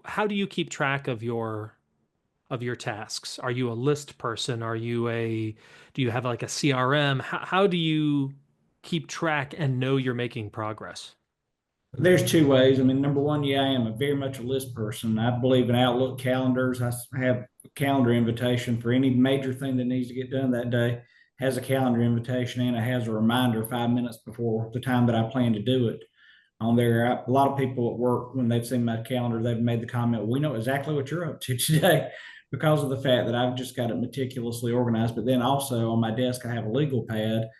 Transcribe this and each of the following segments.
how do you keep track of your tasks? Are you a list person? Do you have like a CRM? How do you keep track and know you're making progress? There's two ways. I mean, number one, yeah, I am a very much a list person. I believe in Outlook calendars. Have a calendar invitation for any major thing that needs to get done that day. Has a calendar invitation and it has a reminder 5 minutes before the time that I plan to do it on there. A lot of people at work, when they've seen my calendar, they've made the comment, "We know exactly what you're up to today," because of the fact that I've just got it meticulously organized. But then also on my desk, I have a legal pad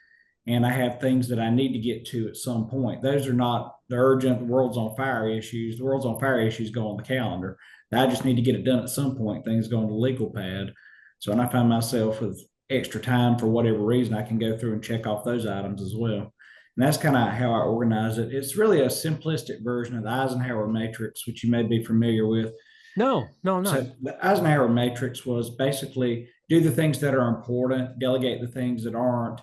and I have things that I need to get to at some point. Those are not the urgent, the world's on fire issues. The world's on fire issues go on the calendar. I just need to get it done at some point. Things go on the legal pad. So when I find myself with extra time for whatever reason, I can go through and check off those items as well. And that's kind of how I organize it. It's really a simplistic version of the Eisenhower Matrix, which you may be familiar with. No, no, I'm not. So the Eisenhower Matrix was basically do the things that are important, delegate the things that aren't,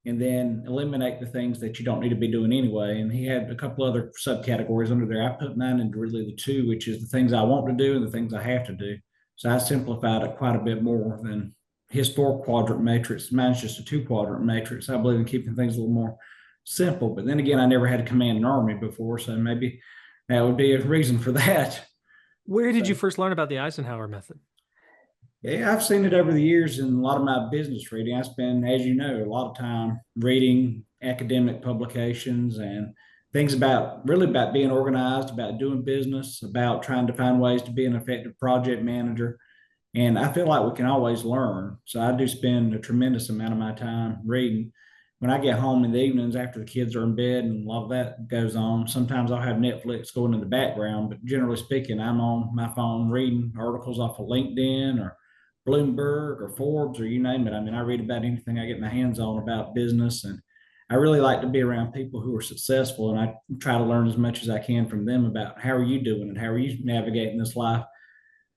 and then eliminate the things that you don't need to be doing anyway. And he had a couple other subcategories under there. I put mine into really the two, which is the things I want to do and the things I have to do. So I simplified it quite a bit more than his 4 quadrant matrix. Mine's just a 2 quadrant matrix. I believe in keeping things a little more simple. But then again, I never had to command an army before, so maybe that would be a reason for that. Where did you So first learn about the Eisenhower method? yeah, I've seen it over the years in a lot of my business reading. I spend, as you know, a lot of time reading academic publications and things about really about being organized, about doing business, about trying to find ways to be an effective project manager. And I feel like we can always learn. So I do spend a tremendous amount of my time reading. When I get home in the evenings after the kids are in bed and a lot of that goes on, sometimes I'll have Netflix going in the background. But generally speaking, I'm on my phone reading articles off of LinkedIn or Bloomberg or Forbes or you name it. I mean, I read about anything I get my hands on about business. And I really like to be around people who are successful. And I try to learn as much as I can from them about how are you doing and how are you navigating this life.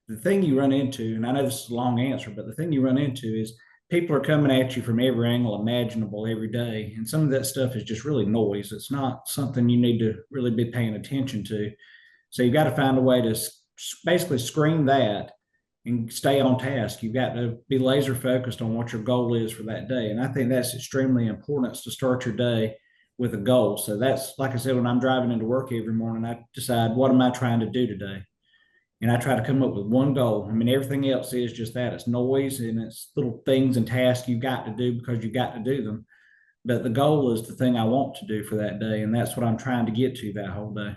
The thing you run into, and I know this is a long answer, but the thing you run into is people are coming at you from every angle imaginable every day. And some of that stuff is just really noise. It's not something you need to really be paying attention to. So you've got to find a way to basically screen that and stay on task. You've got to be laser focused on what your goal is for that day. And I think that's extremely important to start your day with a goal. So that's, like I said, when I'm driving into work every morning, I decide, what am I trying to do today? And I try to come up with one goal. I mean, everything else is just that. It's noise and it's little things and tasks you've got to do because you've got to do them. But the goal is the thing I want to do for that day. And that's what I'm trying to get to that whole day.